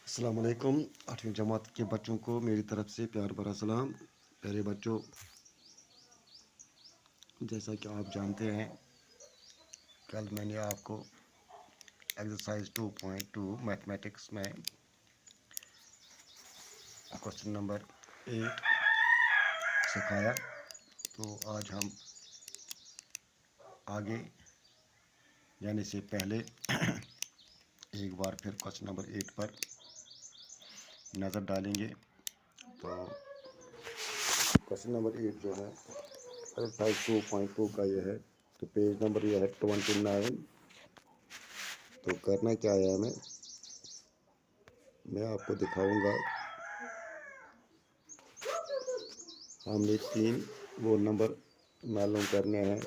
अस्सलाम वालेकुम। 8वीं जमात के बच्चों को मेरी तरफ से प्यार भरा सलाम। प्यारे बच्चों, जैसा कि आप जानते हैं, कल मैंने आपको एक्सरसाइज 2.2 मैथमेटिक्स में क्वेश्चन नंबर 8 सिखाया। तो आज हम आगे जाने से पहले एक बार फिर क्वेश्चन नंबर 8 पर नज़र डालेंगे। तो क्वेश्चन नंबर 8 जो है एक्सरसाइज 2.2 का ये है। तो पेज नंबर ये है 29। तो करना क्या है हमें, मैं आपको दिखाऊंगा। हमने 3 वो नंबर मालूम करने हैं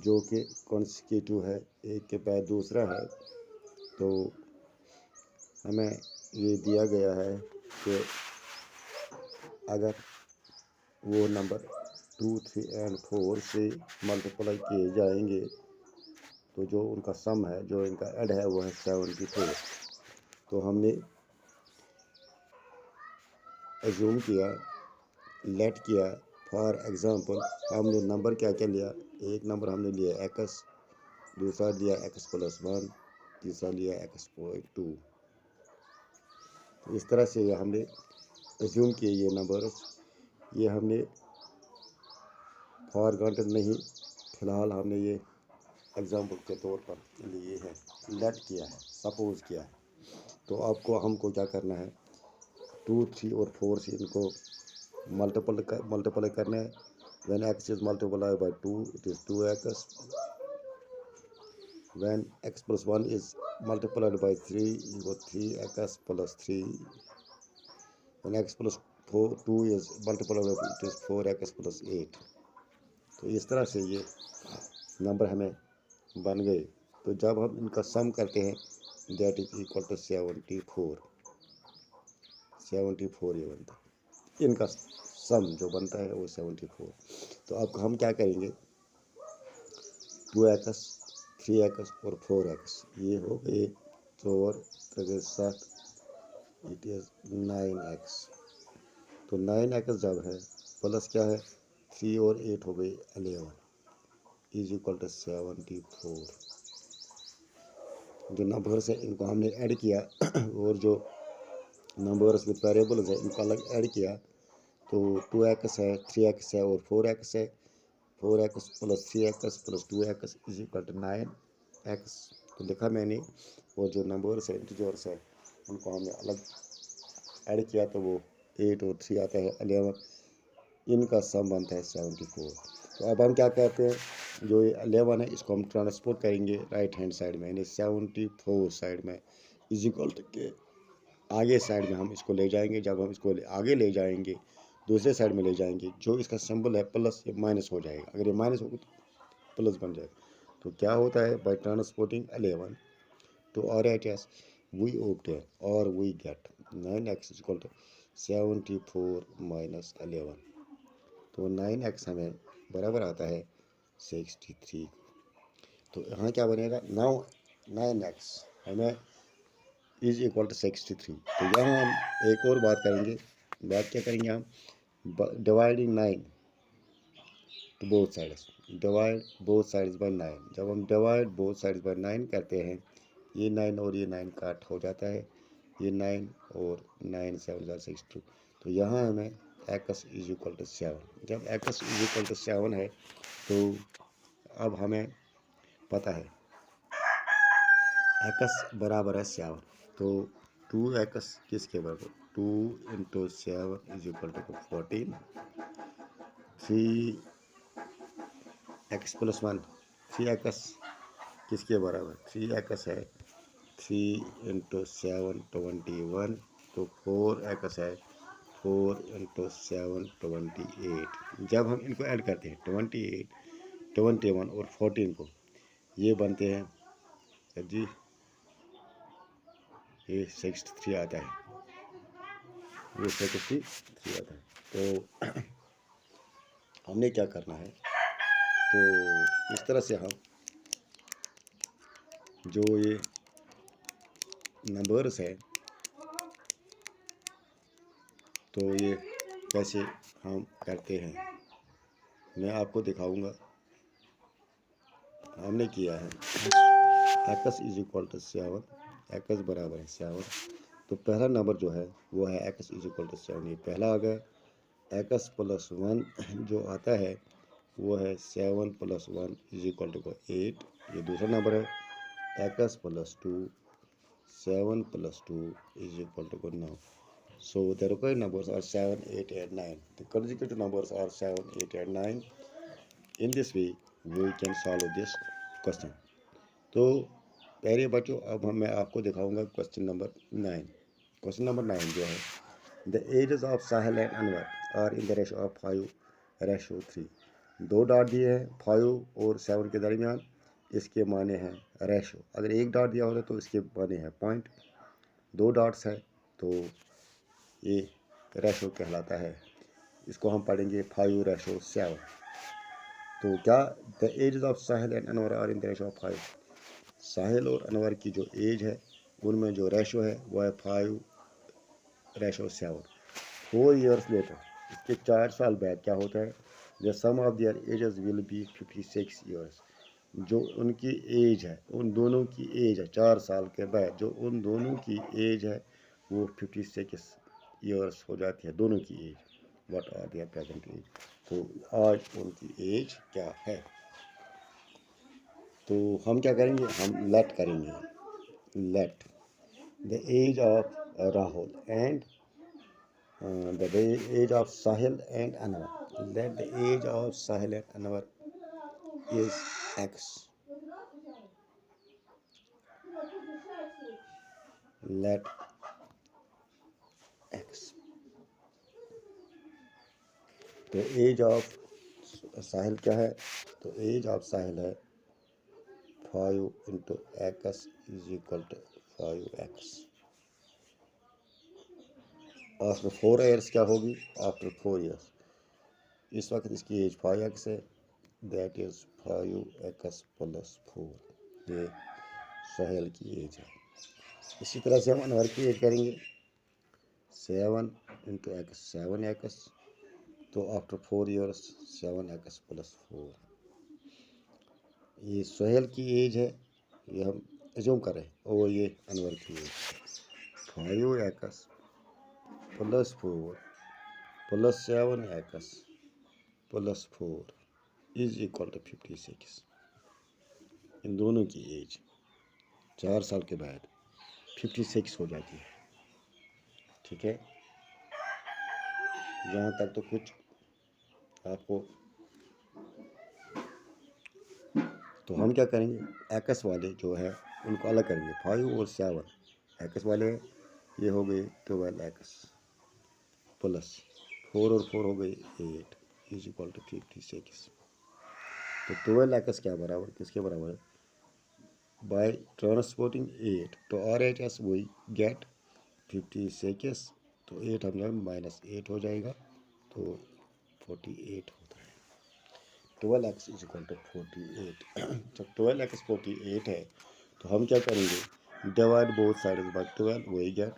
जो कि कॉन्सिक्यूटिव है, एक के बाद दूसरा है। तो हमें ये दिया गया है कि अगर वो नंबर 2, 3 एंड 4 से मल्टीप्लाई किए जाएंगे तो जो उनका सम है, जो इनका ऐड है, वो है 74। तो हमने एज्यूम किया, लेट किया। फॉर एग्ज़ाम्पल हमने नंबर क्या क्या लिया। एक नंबर हमने लिया एक्स, दूसरा लिया x+1, तीसरा लिया x.2। इस तरह से हमने एज्यूम किए ये नंबर्स। ये हमने फॉर ग्रांटेड नहीं, फ़िलहाल हमने ये एग्जाम्पल के तौर पर लिए है, लेट किया है, सपोज किया है। तो आपको हमको क्या करना है, 2, 3 और 4 से इनको मल्टीप्लाई करना है। when x is multiplied by 2, it is 2x. when x+1 is multiplied by 3, you got 3x plus 3. when x plus 2 is multiplied by 2, it is 4x plus 8. तो इस तरह से ये नंबर हमें बन गए। तो जब हम इनका सम करते हैं, दैट इज इक्वल टू 74। 74 ये बनता है, इनका सम जो बनता है वो 74। तो अब हम क्या करेंगे, 2x, 3x और 4x ये हो गए 4 7, इट इज़ 9x। तो 9x जब है प्लस क्या है, 3 और 8 हो गई 11 इज इक्वल टू 74। जो नंबर्स है इनको हमने ऐड किया और जो नंबर्स विद वेरिएबल्स है इनको अलग ऐड किया। तो 2x है, 3x है और 4x है। 4x plus 3x plus 2x is equal to 9x। तो लिखा मैंने। और जो नंबर्स है, इंटीजर्स है, उनको हमने अलग ऐड किया तो वो 8 और 3 आता है 11। इनका सम बनता है 74। तो अब हम क्या कहते हैं, जो ये 11 है इसको हम ट्रांसपोर्ट करेंगे राइट हैंड साइड में, यानी 74 साइड में इज इक्वल टू के आगे साइड में हम इसको ले जाएंगे। जब हम इसको आगे ले जाएंगे, दूसरे साइड में ले जाएंगे, जो इसका सिंबल है प्लस ये माइनस हो जाएगा। अगर ये माइनस होगा तो प्लस बन जाएगा। तो क्या होता है, by transporting 11 to RHS we obtain or we get 9x is equal to 74 minus 11। तो 9x हमें बराबर आता है 63। तो यहाँ क्या बनेगा, 9x हमें इज इक्वल टू 63। तो यहाँ हम एक और बात करेंगे। बात क्या करेंगे हम, dividing 9 to both sides, divide both sides by 9। जब हम डिवाइड बोथ साइड्स बाय 9 करते हैं, ये 9 और ये 9 काट हो जाता है, ये 9 और 9 7 62। तो यहाँ हमें x इज इक्वल टू 7। जब x इज इक्वल टू 7 है तो अब हमें पता है x बराबर है 7। तो 2x किसके बराबर, 2 into 7 is equal to 14। 3x plus 1, 3x किसके बराबर, 3x है, 3 इंटू 7 21। तो 4x है, 4 इंटू 7 28। जब हम इनको ऐड करते हैं 28, 21 और 14 को, ये बनते हैं जी, ये 63 आता है, ये 63 आता है। तो हमने क्या करना है, तो इस तरह से हम जो ये नंबर्स है तो ये कैसे हम करते हैं मैं आपको दिखाऊंगा। हमने किया है x is equal to 7, x बराबर है 7। तो पहला नंबर जो है वो है एक्स इज इक्वल टू 7, ये पहला आ गया। एक्स प्लस 1 जो आता है वो है 7 प्लस 1 इज इक्वल टू 8, ये दूसरा नंबर है। X plus 2, 7 plus 2 is equal to 9. So the required numbers are 7, 8 and 9. The consecutive numbers are 7, 8 and 9. In this way we can solve this question. तो प्यारे बच्चों अब मैं आपको दिखाऊंगा क्वेश्चन नंबर 9। क्वेश्चन नंबर 9 जो है the ages of Sahil and Anwar are in the ratio of 5:3। दो डॉट दिए हैं 5 और 7 के दरमियान, इसके माने हैं रेशो। अगर एक डॉट दिया होता तो इसके माने हैं पॉइंट, दो डॉट्स है तो ये रेशो कहलाता है। इसको हम पढ़ेंगे 5:7। तो क्या the age of Sahil and Anwar are in the ratio of 5। Sahil और अनवर की जो एज है उनमें जो रेशो है वो है 5:7। 4 years लेटर, इसके 4 साल बाद क्या होता है the sum of their ages will be 56 years। जो उनकी एज है, उन दोनों की एज है 4 साल के बाद जो उन दोनों की एज है वो 56 years हो जाती है, दोनों की age. What are their present age. तो आज उनकी एज क्या है। तो हम क्या करेंगे, हम लेट करेंगे। Let the age of Rahul and the age of Sahil and Anwar. Let the age of Sahil and Anwar is X. Let X. तो एज ऑफ साहिल क्या है, तो एज ऑफ साहिल है 5 into X is equal to 5X। After 4 years क्या होगी, after 4 years इस वक्त इसकी एज 5X है, दैट इज 5X प्लस 4। ये साहिल की एज है। इसी तरह से हम अनवर की एज करेंगे 7 into X 7X। तो आफ्टर 4 years 7X प्लस 4। ये सोहेल की एज है, ये हम एज्यूम करें, और ये अनवर की age 5X plus 4 plus 7X plus 4 is equal to 56। इन दोनों की एज 4 साल के बाद 56 हो जाती है। ठीक है, यहाँ तक तो कुछ आपको। तो हम क्या करेंगे, एक्स वाले जो है उनको अलग करेंगे। 5 और 7 एक्स वाले ये हो गए 12X प्लस 4 और 4 हो गए 8 इज इक्वल टू 56। तो 12X क्या बराबर, किसके बराबर है, बाय ट्रांसपोर्टिंग 8 तो RHS वही गेट 56। तो 8 हम जाए -8 हो जाएगा तो 48 होता है। 12X is equal to 48। जब 12X 48 है तो हम क्या करेंगे, डिवाइड बोथ साइड बाय 12 वही गेट।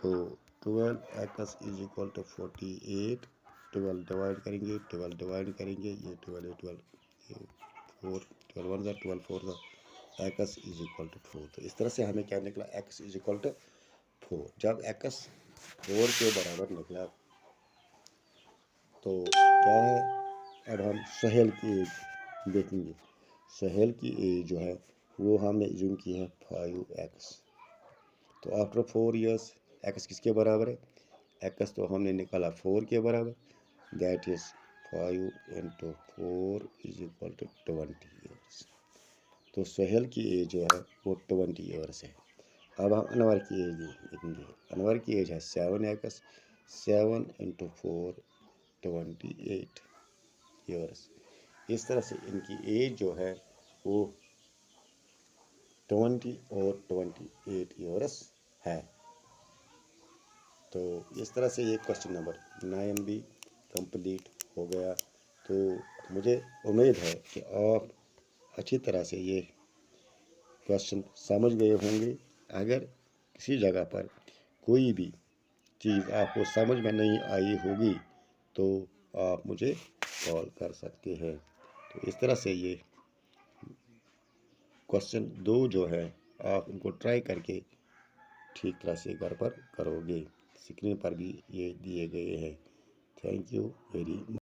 तो 12X is equal to 48, 12 divide करेंगे, 12 डिवाइड करेंगे, ये 12 ये 4 12 1 12 4 X इज इक्वल टू 4। तो इस तरह से हमें क्या निकला, X इज इक्वल टू 4। जब X 4 के बराबर निकला तो क्या है, अब हम सहेल की एज देखेंगे। सहेल की एज जो है वो हमने एज्यूम की है 5X। तो आफ्टर 4 years X किसके बराबर है, X तो हमने निकाला 4 के बराबर, that is 5 into 4 is equal to 20 years। तो सहेल की एज जो है वो 20 years है। अब हम अनवर की एज देखेंगे। अनवर की एज है 7X, 7 into 4 28 years। इस तरह से इनकी एज जो है वो 20 और 28 years है। तो इस तरह से ये क्वेश्चन नंबर 9 भी कंप्लीट हो गया। तो मुझे उम्मीद है कि आप अच्छी तरह से ये क्वेश्चन समझ गए होंगे। अगर किसी जगह पर कोई भी चीज़ आपको समझ में नहीं आई होगी तो आप मुझे कॉल कर सकते हैं। तो इस तरह से ये क्वेश्चन 2 जो है आप इनको ट्राई करके ठीक तरह से घर पर करोगे। स्क्रीन पर भी ये दिए गए हैं। Thank you very much.